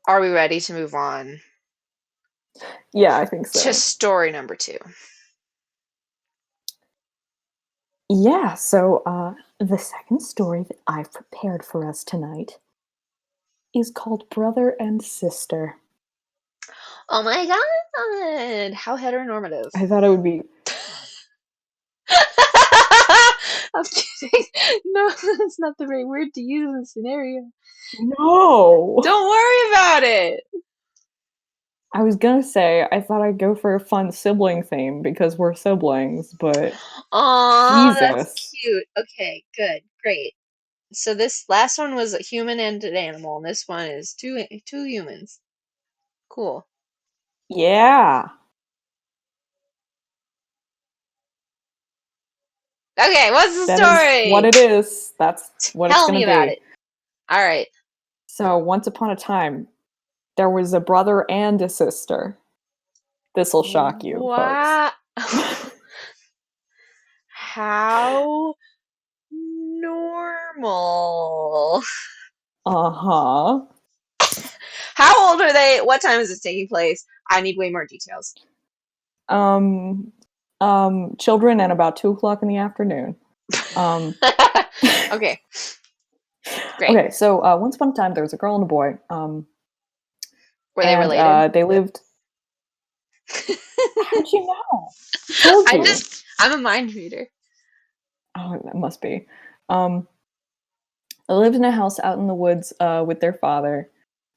Are we ready to move on Yeah, I think to so. story number 2? Yeah, so the second story that I've prepared for us tonight is called Brother and Sister. Oh my god! How heteronormative. I thought it would be. I'm kidding. No, that's not the right word to use in this scenario. No! Don't worry about it. I was gonna say, I thought I'd go for a fun sibling theme because we're siblings, but Aw, that's Jesus. cute. Okay, good, great. So this last one was a human and an animal, and this one is two humans. Cool. Yeah. Okay, what's the That is what story? it is. That's what it's Tell gonna me about be. it. All right. So, once upon a time, there was a brother and a sister. This'll shock you, folks. Wow. How normal. Uh-huh. How old are they? What time is this taking place? I need way more details. Um, children at about 2 o'clock in the afternoon. Um, Okay, great. okay, so once upon a time, there was a girl and a boy, Were they and related? they lived. How'd you know? Who told you? I'm a mind reader. Oh, that must be. Um, they lived in a house out in the woods with their father.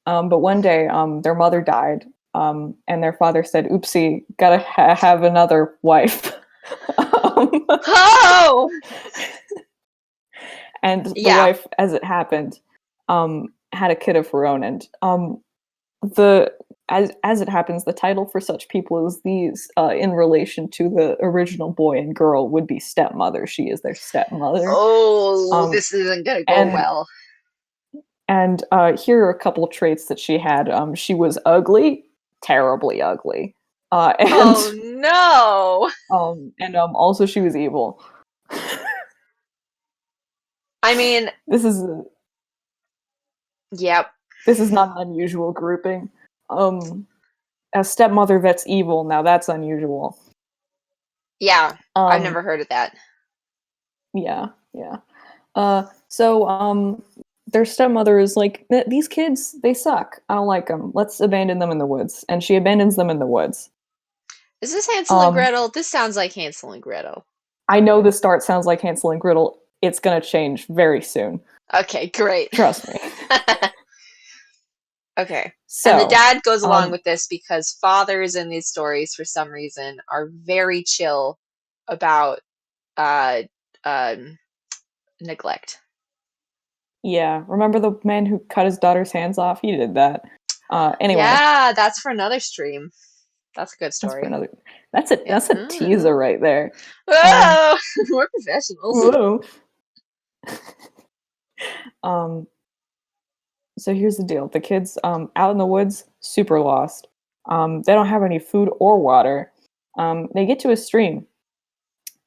But one day, their mother died, and their father said, "Oopsie, gotta have another wife." um, Oh! and the Yeah. wife, as it happened, had a kid of her own. And the as it happens, the title for such people is these in relation to the original boy and girl would be stepmother. She is their stepmother. Oh, Um, this isn't gonna go and well. here are a couple of traits that she had. She was ugly, terribly ugly, and Oh no! also she was evil. I mean, This is yep. this is not an unusual grouping. A stepmother that's evil, now that's unusual. Yeah, I've Um, never heard of that. yeah, yeah. So their stepmother is like, these kids, they suck. I don't like them. Let's abandon them in the woods. And she abandons them in the woods. Is this Hansel and Um, Gretel? This sounds like Hansel and Gretel. I know the start sounds like Hansel and Gretel. It's gonna change very soon. Okay, great. Trust me. Okay. And the So, dad goes along um, with this because fathers in these stories, for some reason, are very chill about uh, um, neglect. yeah. Remember the man who cut his daughter's hands off? He did that. Anyway, Yeah, that's for another stream. That's a good that's for story. another. That's a Yeah. teaser right there. Um, Oh, we're professionals. whoa. Um, so here's the deal: the kids, out in the woods, super lost. They don't have any food or water. They get to a stream.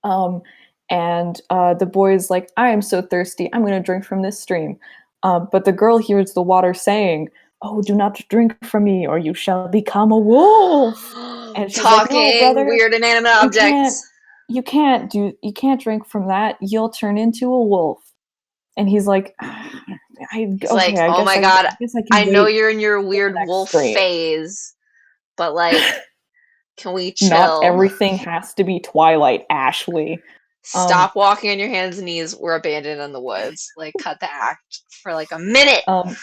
Um, and the boy is like, "I am so thirsty. I'm going to drink from this stream." But the girl hears the water saying, "Oh, do not drink from me, or you shall become a wolf." And she's like, "No, Talking brother, weird inanimate you can't. objects. You can't drink from that. You'll turn into a wolf." And he's like, He's okay, like, oh my I god, guess I can I know wait you're in your till the weird next wolf stream. phase, but like, can we Not chill? everything has to be Twilight, Ashley. Um, Stop walking on your hands and knees. We're abandoned in the woods. Like, cut the act for like a minute. um,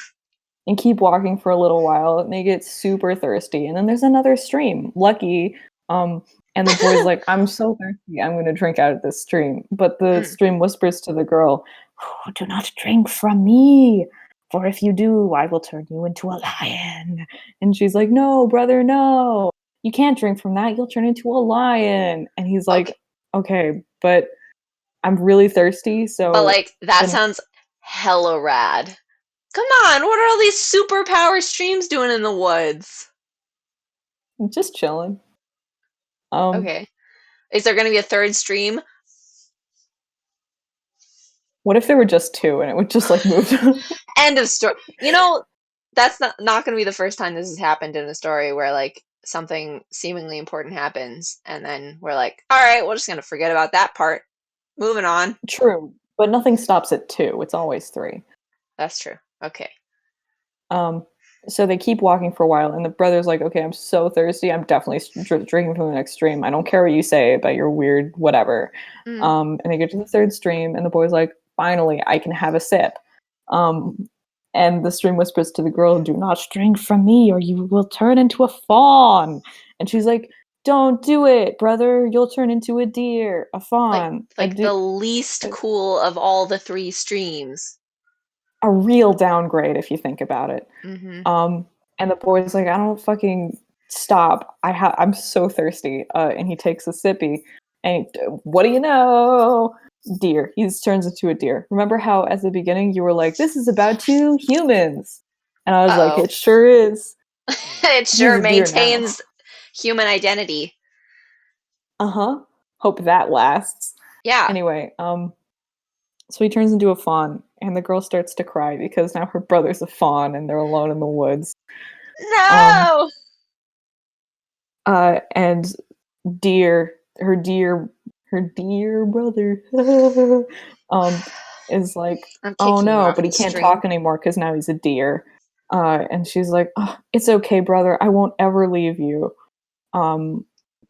and keep walking for a little while, and they get super thirsty. And then there's another stream, Lucky. Um, and the boy's like, "I'm so thirsty, I'm going to drink out of this stream." But the Mm. stream whispers to the girl, "Oh, do not drink from me, for if you do, I will turn you into a lion." And she's like, "No, brother, no. You can't drink from that. You'll turn into a lion." And he's Okay, like, "Okay, but I'm really thirsty, but so like, that then sounds hella rad. Come on, what are all these superpower streams doing in the woods? I'm just chilling." Um, Okay. Is there gonna be a third stream? what if there were just two and it would just like move? End of story. You know, that's not going to be the first time this has happened in a story where like something seemingly important happens and then we're like, all right, we're just going to forget about that part. Moving on. True, but nothing stops at 2. It's always 3. That's true. Okay. Um, so they keep walking for a while, and the brother's like, "Okay, I'm so thirsty. I'm definitely drinking from the next stream. I don't care what you say about your weird whatever." Mm. And they get to the third stream, and the boy's like, "Finally, I can have a sip." Um, and the stream whispers to the girl, "Do not drink from me, or you will turn into a fawn." And she's like, "Don't do it, brother. You'll turn into a deer, a fawn, a Like the least cool of all the three streams. a real downgrade if you think about it." Mm-hmm. And the boy's like, "I don't fucking stop. I'm so thirsty." And he takes a sippy, and what do you know? Deer. He turns into a deer. Remember how at the beginning you were like, "This is about 2 humans," and I was like, Uh-oh. "It sure is." It He's sure a deer now. maintains human identity. Uh-huh. Hope that lasts. Yeah. Anyway, so he turns into a fawn, and the girl starts to cry because now her brother's a fawn and they're alone in the woods. Um, No! and deer, her dear brother, is like, I'm "Oh kicking you no," off but he the can't stream. talk anymore because now he's a deer. And she's like, "Oh, it's okay, brother. I won't ever leave you. Um,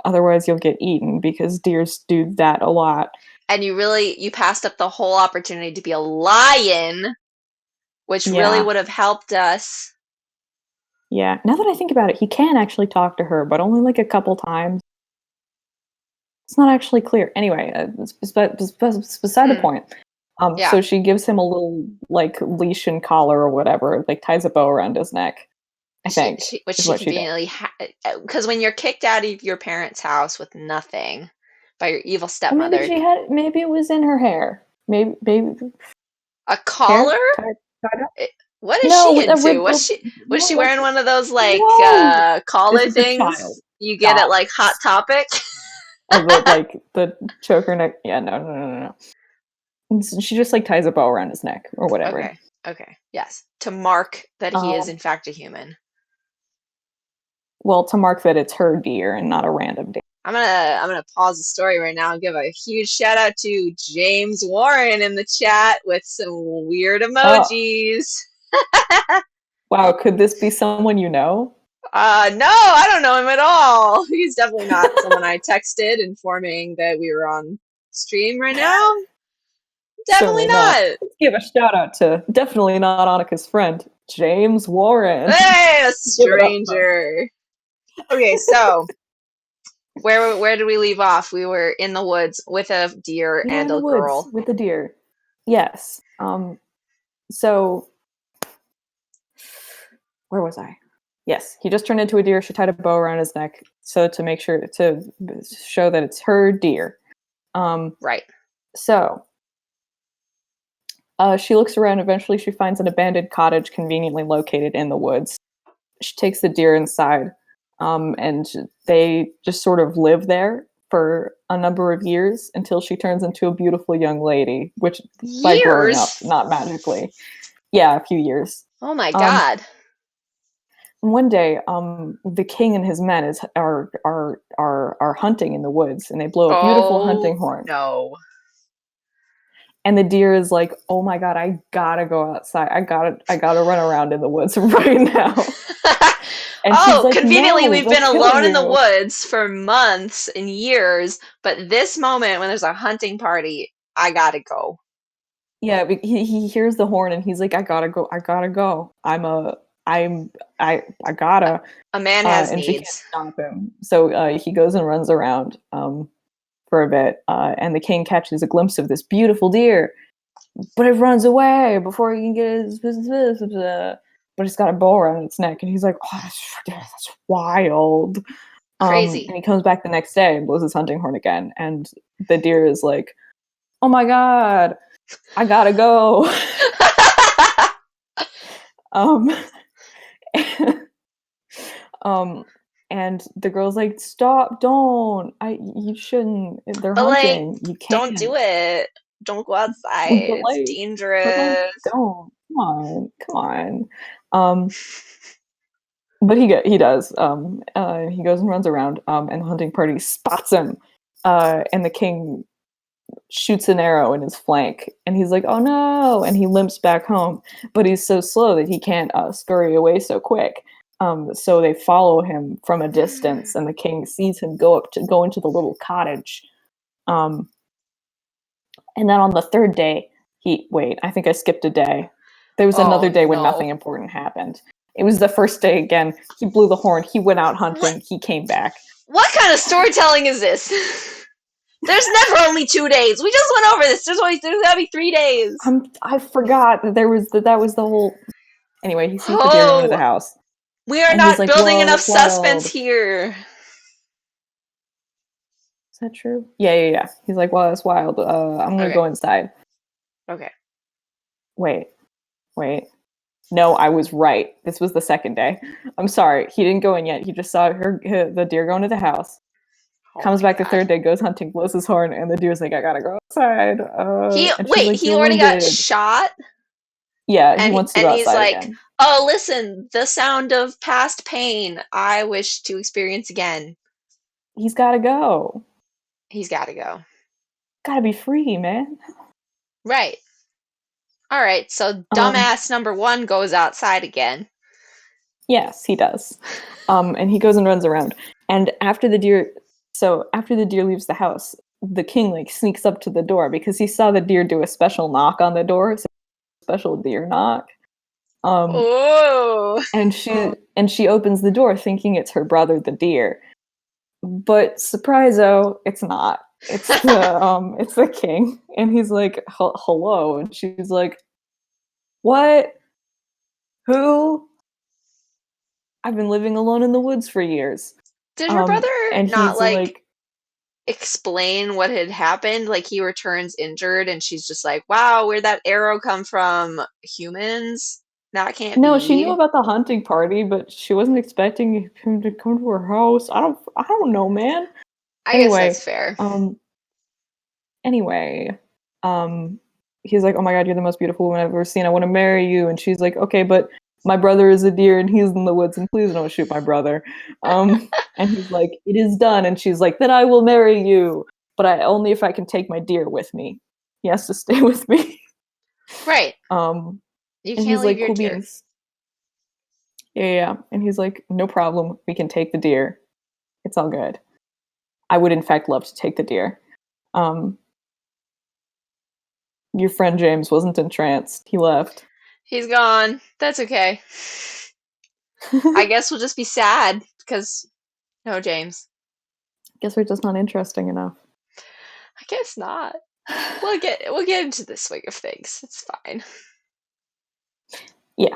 Otherwise you'll get eaten because deers do that a lot." And you passed up the whole opportunity to be a lion, which really Yeah, would have helped us. yeah. Now that I think about it, he can actually talk to her, but only like a couple times. It's not actually clear. Anyway, it's beside the Hmm. point. Yeah. So she gives him a little like leash and collar or whatever, like ties a bow around his neck. I think Which is she what she does. conveniently because when you're kicked out of your parents' house with nothing by your evil Or maybe stepmother, she had. Maybe it was in her hair. Maybe a hair collar? tied up. What is No, she with a into? rib. Was No, she like wearing one of those like no. This collar is a child. things you get at Stop. like Hot Topic? Of the like the choker neck. Yeah, no. And she just like ties a bow around his neck or whatever. Okay. Okay. Yes. To mark that he is Um, in fact a human. well, to mark that it's her deer and not a random deer. I'm gonna pause the story right now and give a huge shout out to James Warren in the chat with some weird Oh, emojis. wow. Could this be someone you know? No, I don't know him at all. He's definitely not someone I texted informing that we were on stream right now. Definitely Certainly not. not. Let's give a shout out to definitely not Annika's friend, James Warren. Hey, a Give it up for him. stranger. Okay, so where did we leave off? We were in the woods with a deer We were and in the a woods girl. with the deer. Yes. So where was I? Yes, he just turned into a deer. She tied a bow around his neck so to make sure to show that it's her deer. Right. So she looks around. Eventually, she finds an abandoned cottage conveniently located in the woods. She takes the deer inside, and they just sort of live there for a number of years until she turns into a beautiful young lady, which by growing up, Years. not magically. Yeah, a few years. Oh my Um, God. One day, the king and his men are hunting in the woods, and they blow a beautiful Oh hunting horn. no. And the deer is like, "Oh my god, I gotta go outside. I gotta run around in the woods right now." And she's Oh, like, conveniently, "No, we've they'll been kill alone in the you." woods for months and years, but this moment when there's a hunting party, I gotta go. Yeah, but he hears the horn and he's like, "I gotta go. I gotta go. I gotta." A man has And she can't needs. stop him. So he goes and runs around for a bit, and the king catches a glimpse of this beautiful deer, but it runs away before he can get his but it's got a bow around its neck, and he's like, "Oh, that's wild." Crazy. And he comes back the next day and blows his hunting horn again, and the deer is like, "Oh my god, I gotta go." um, um, and the girl's like, "Stop! Don't! You shouldn't. They're But like, hunting. You don't do can't." it. Don't go outside. But It's like, dangerous. don't. Come on, come on. Um, but he does. He goes and runs around, and the hunting party spots him, and the king shoots an arrow in his flank, and he's like, "Oh no!" And he limps back home, but he's so slow that he can't scurry away so quick. So they follow him from a distance, and the king sees him go into the little cottage. Um, and then on the third day, I think I skipped a day. There was Oh another day when no. nothing important happened. It was the first day again. He blew the horn. He went out What hunting. He came back. what kind of storytelling is this? There's never only 2 days. We just went over this. There's gotta be 3 days. I forgot that that was the whole. Anyway, he sees the deer go into the Oh, house, we are and he's not like, building "Whoa, enough that's suspense wild." Is here. that true? Yeah. He's like, "Well, that's wild. I'm gonna Okay. go inside." Okay. Wait, wait. No, I was right. This was the second day. I'm sorry. He didn't go in yet. He just saw the deer go into the house. Oh Comes my back the god. third day, goes hunting, blows his horn, and the deer's like, "I gotta go outside." And she's like, He "You're already got wounded." shot, Yeah, he and wants to go he's outside like, again. "Oh, listen, the sound of past pain I wish to experience again." He's gotta go. He's got to go. Gotta be free, man. Right. All right. So Um, dumbass number 1 goes outside again. yes, he does. And he goes and runs around. And after the deer leaves the house, the king like sneaks up to the door because he saw the deer do a special knock on the door, so special deer knock. Um, Oh. and she opens the door thinking it's her brother, the deer. But surprise-o, it's not. It's the king, and he's like, "Hello," and she's like, "What? Who? I've been living alone in the woods for years." Did her brother And not he's like like, explain what had happened? Like he returns injured and she's just like, "Wow, where'd that arrow come from? Humans? That can't "No, she knew be." about the hunting party, but she wasn't expecting him to come to her house. I don't know, man." I guess that's Anyway, fair. um, anyway, um, he's like, "Oh my god, you're the most beautiful woman I've ever seen. I want to marry you." And she's like, "Okay, but my brother is a deer and he's in the woods, and please don't shoot my brother." And he's like, "It is done." And she's like, "Then I will marry you, but only if I can take my deer with me. He has to stay with me." Right. Um, You and can't he's leave like, your "Cool deer. beans." Yeah. And he's like, "No problem. We can take the deer. It's all good. I would, in fact, love to take the deer." Um, your friend James wasn't entranced. He left. He's gone. That's okay. I guess we'll just be sad because no James. Guess we're just not interesting enough. I guess not. We'll get into the swing of things. It's fine. Yeah.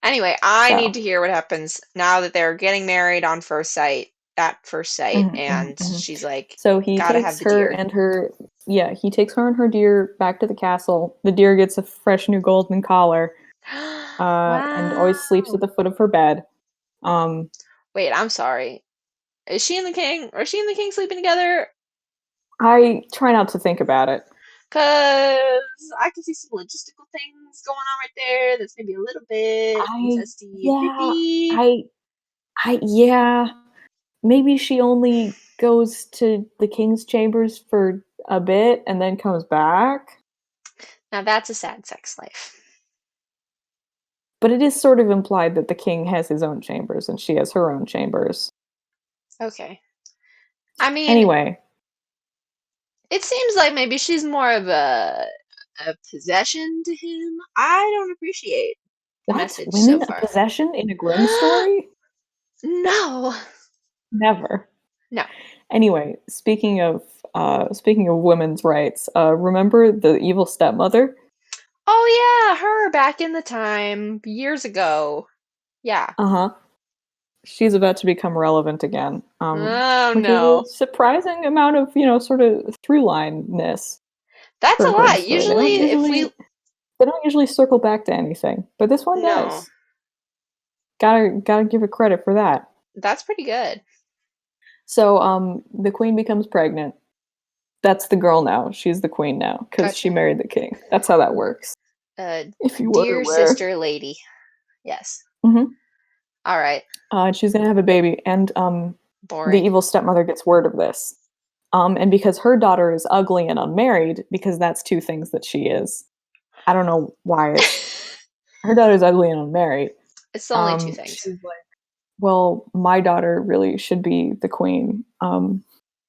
Anyway, I need So. to hear what happens now that they're getting married on first sight, at first sight, and Mhm. she's like, So he gotta have takes the her deer. and her. Yeah, he takes her and her deer back to the castle. The deer gets a fresh new golden collar, and always sleeps at Wow. the foot of her bed. Um, Wait, I'm sorry. Is she and the king? Are she and the king sleeping together? I try not to think about it. Cause I can see some logistical things going on right there. That's maybe a little bit I incesty and yeah, creepy. I yeah. Maybe she only goes to the king's chambers for a bit and then comes back. Now that's a sad sex life. But it is sort of implied that the king has his own chambers and she has her own chambers. Okay. I mean, Anyway, it seems like maybe she's more of a possession to him. I don't appreciate the what? message so Women a far. possession in a Grimm story? No. Never. No. Anyway, speaking of women's rights, remember the evil stepmother? Oh yeah, her back in the time years ago. Yeah. Uh-huh. She's about to become relevant again. Oh Which is a no. surprising amount of, sort of through line-ness That's for a a Grimm lot. story. Usually if we They don't usually circle back to anything, but this one no. does. Gotta give it credit for that. That's pretty good. So the queen becomes pregnant. That's the girl now. She's the queen now because she Gotcha. married the king. That's how that works. If you were Dear aware. sister lady. Yes. Mm-hmm. All right. And she's gonna have a baby, and the Boring. evil stepmother gets word of this. And because her daughter is ugly and unmarried, because that's two things that she is. I don't know why it's her daughter's ugly and unmarried. It's only two things. She's like, well, my daughter really should be the queen.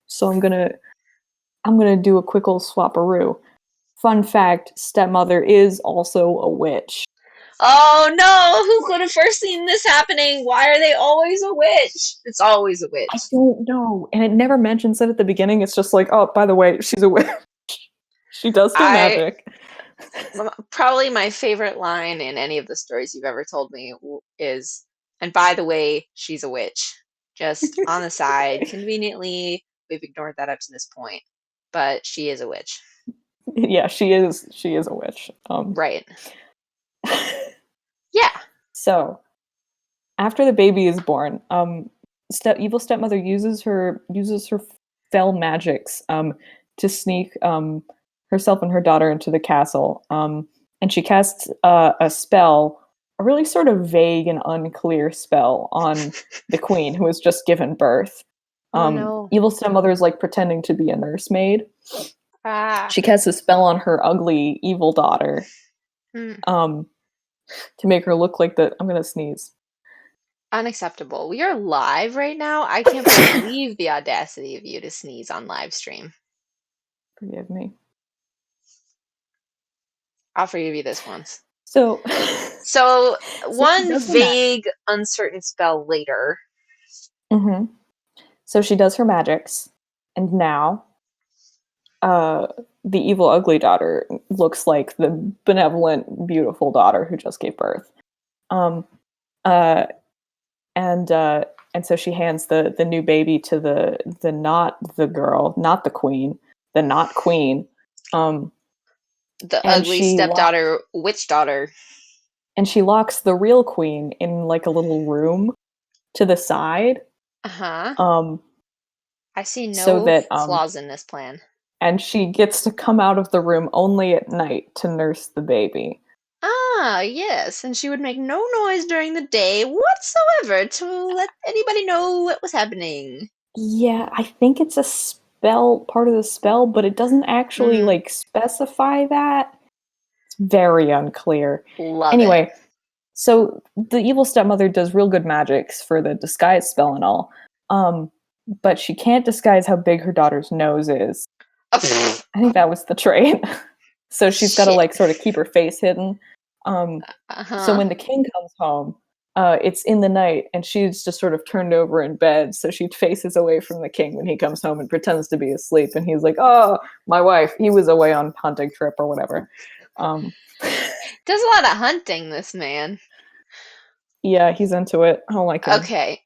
So I'm gonna do a quick old swapperoo. Fun fact: stepmother is also a witch. Oh no! Who could have foreseen this happening? Why are they always a witch? It's always a I witch. don't know, and it never mentions it at the beginning. It's just like, oh, by the way, she's a witch. She does do I magic. Probably my favorite line in any of the stories you've ever told me is, and by the way, she's a witch. Just on the side, conveniently, we've ignored that up to this point, but she is a witch. Yeah, she is. She is a witch. Right. Yeah. So after the baby is born, evil stepmother uses her fell magics to sneak herself and her daughter into the castle. And she casts a spell, a really sort of vague and unclear spell on the queen who has just given birth. Oh no. Evil stepmother is like pretending to be a nursemaid. Ah. She casts a spell on her ugly evil daughter Hmm. um, to make her look like the. I'm gonna sneeze. Unacceptable. We are live right now. I can't believe the audacity of you to sneeze on live stream. Forgive me. I'll forgive you this once. So, So, so she one does her magic. vague, uncertain spell later. Mm-hmm. So she does her magics, and now, uh, the evil ugly daughter looks like the benevolent, beautiful daughter who just gave birth. Um, uh, and so she hands the new baby to the not the girl, not the queen, the not queen. Um, The and ugly she locks stepdaughter, witch daughter. the real queen in like a little room to the side. Uh-huh. Um, I see so no that flaws in this plan. and she gets to come out of the room only at night to nurse the baby. Ah, yes, and she would make no noise during the day whatsoever to let anybody know what was happening. Yeah, I think it's a spell, part of the spell, but it doesn't actually Mm, like specify that. It's very unclear. love it. Anyway, so the evil stepmother does real good magics for the disguise spell and all. But she can't disguise how big her daughter's nose is. Oh, pfft. I think that was the trait. So she's got to Shit. like sort of keep her face hidden. So Uh-huh. when the king comes home, it's in the night, and she's just sort of turned over in bed. So she faces away from the king when he comes home and pretends to be asleep. And he's like, "Oh, my wife, he was away on hunting trip or whatever." Um, Does a lot of hunting, this man. yeah, he's into it. I don't like him. Okay.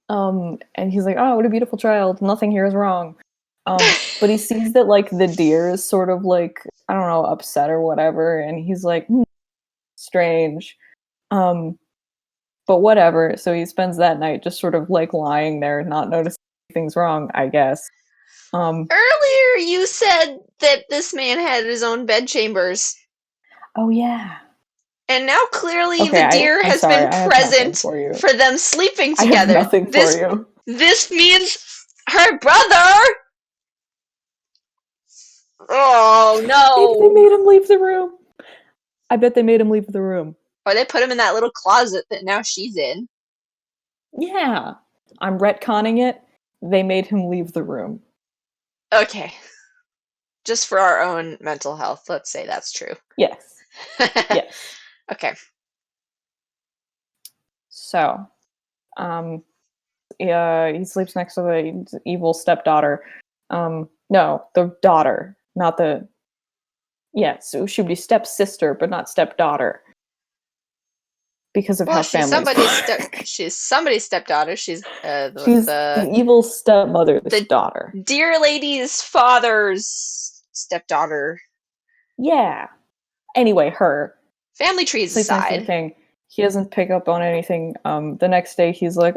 And he's like, "Oh, what a beautiful child. Nothing here is wrong." But he sees that like the deer is sort of like I don't know upset or whatever, and he's like, strange. Um, but whatever. So he spends that night just sort of like lying there, not noticing anything's wrong, I guess. Um, Earlier you said that this man had his own bedchambers, oh yeah. and now clearly Okay, the deer I'm has sorry, been I have nothing present for you. for them sleeping I have together. nothing for you. This means her brother. Oh Maybe they no. made him leave the room. I bet they made him leave the room. Or they put him in that little closet that now she's in. Yeah. I'm retconning it. They made him leave the room. Okay. Just for our own mental health, let's say that's true. Yes. Yes. Okay. So, um, he sleeps next to the evil stepdaughter. No, the daughter, not the. Yeah, so she would be stepsister, but not stepdaughter because of Well, how families work. she's somebody's stepdaughter. She's She's the evil stepmother's the daughter. dear lady's father's stepdaughter. Yeah. Anyway, her Family trees sleeps next to the aside. king. He doesn't pick up on anything. The next day, he's like,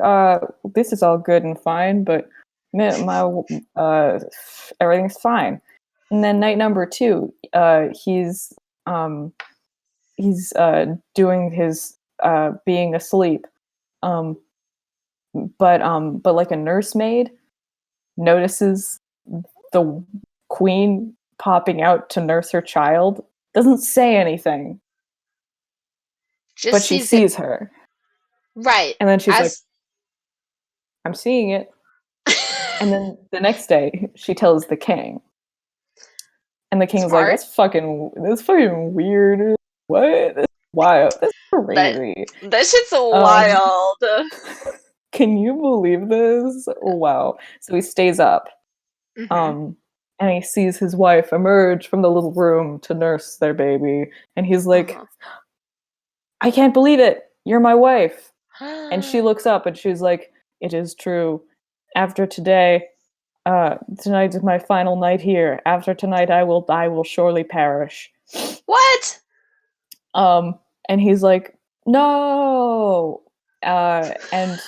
this is all good and fine, but everything's fine." And then night number two, he's um, doing his being asleep. Um, but like a nursemaid notices the queen popping out to nurse her child, doesn't say anything, but Just she sees it. sees her. Right. And then she's like, As I'm seeing it. And then the next day, she tells the king. And the king's like, smart. that's fucking weird. What? That's wild. That's That crazy. that shit's Um, wild. can you believe this? Wow. So he stays up. Hmm. Um, and he sees his wife emerge from the little room to nurse their baby. And he's like, Uh-huh. I can't believe it. You're my wife. And she looks up and she's like, it is true. After today, tonight is my final night here. After tonight, I will surely perish. What? Um, and he's like, no. And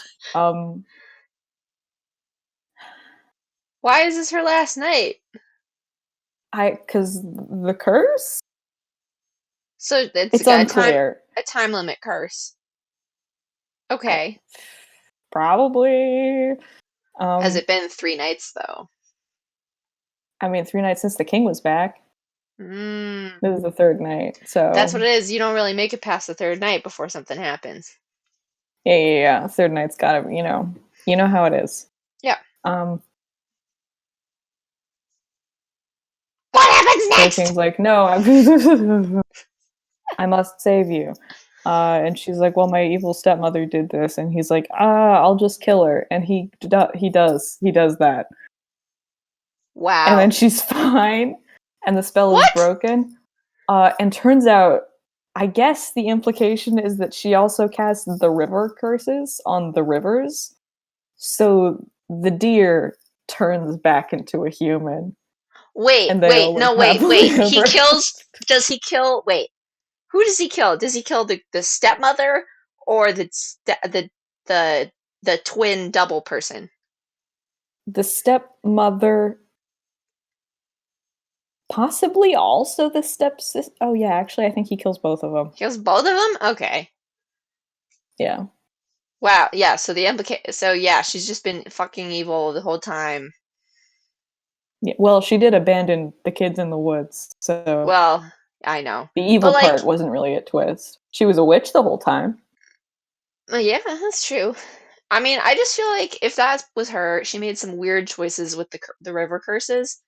Why is this her last night? because the curse, So it's it's got unclear. a time limit curse. I Okay. probably. Has Um, it been 3 nights though? I mean, 3 nights since the king was back. Mm. This is the third night, That's what so it is. You don't really make it past the third night before something happens. yeah. Third night's gotta, you know how it is. Yeah. Um, What happens so the next? king's like, no, I must save you. And she's like, well, my evil stepmother did this, and he's like, I'll just kill her, and he does that, and then Wow. she's fine, and the spell is What? broken. And turns out, I guess the implication is that she also cast the river curses on the rivers, so the deer turns back into a human, Wait, and they all wait, live no, wait, happily wait. ever after. Does he kill, wait, who does he kill? Does he kill the stepmother or the the twin double person? The stepmother, possibly also the stepsister. Oh yeah, actually, I think he kills both of them. Kills both of them? Okay. Yeah. Wow, yeah, so so yeah, she's just been fucking evil the whole time. Yeah. Well, she did abandon the kids in the woods, so Well, I know. the But evil like, part wasn't really a twist. She was a witch the whole time. yeah, that's true. I mean, I just feel like if that was her, she made some weird choices with the river curses.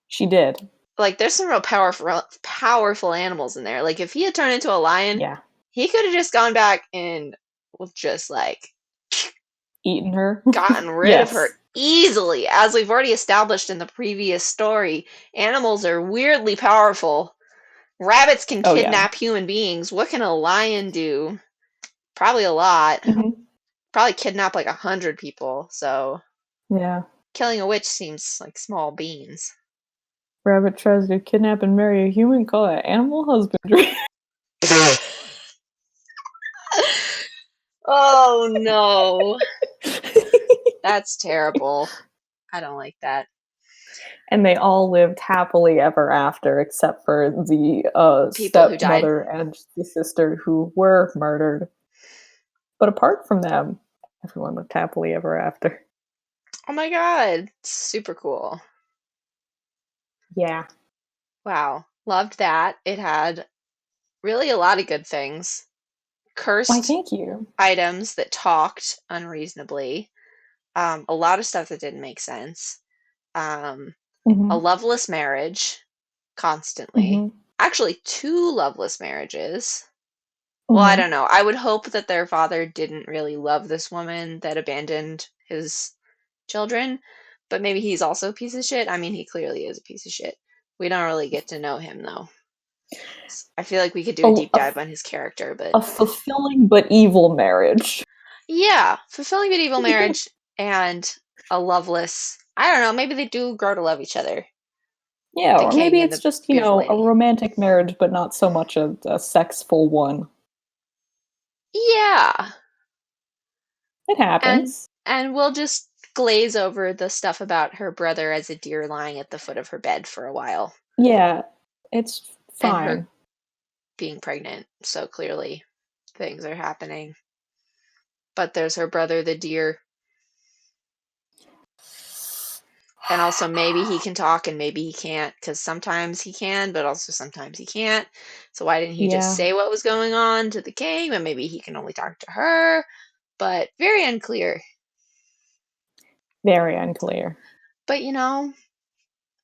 She did. Like, there's some real powerful animals in there. Like, if he had turned into a lion, Yeah. he could have just gone back and was just like Eaten her. gotten rid of her Yes. easily. As we've already established in the previous story, animals are weirdly powerful. Rabbits can Oh yeah. kidnap human beings. What can a lion do? Probably a lot. Hmm. Probably kidnap like 100 people. So Yeah. killing a witch seems like small beans. Rabbit tries to kidnap and marry a human. Call it animal husbandry. Oh no, that's terrible. I don't like that. And they all lived happily ever after, except for the People who died. stepmother and the sister who were murdered. But apart from them, everyone lived happily ever after. Oh my God, super cool. Yeah. Wow, loved that. It had really a lot of good things. Why, Cursed thank you. items that talked unreasonably. A lot of stuff that didn't make sense. Um, a Hmm. loveless marriage constantly. Hmm. Actually, two loveless marriages. Well, I Hmm. don't know. I would hope that their father didn't really love this woman that abandoned his children, but maybe he's also a piece of shit. I mean, he clearly is a piece of shit. We don't really get to know him though. I feel like we could do A, a deep a, dive on his character, but a fulfilling but evil marriage. yeah, fulfilling medieval marriage and a loveless. I don't know, maybe they do grow to love each other, Yeah, the or king maybe and it's the just, beautiful a lady. romantic marriage, but not so much a sexful one. Yeah. It And happens. we'll just glaze over the stuff about her brother as a deer lying at the foot of her bed for a while. Yeah, it's And her fine. being pregnant, so clearly things are happening. But there's her brother, the deer. And also, maybe he can talk and maybe he can't, because sometimes he can, but also sometimes he can't. So why didn't he just Yeah, say what was going on to the king? And maybe he can only talk to her. But very unclear. very unclear. But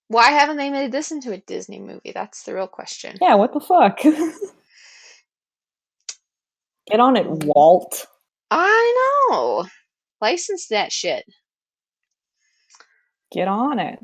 why haven't they made this into a Disney movie? That's the real question. Yeah, what the fuck? Get on it, Walt. I know. License that shit. Get on it.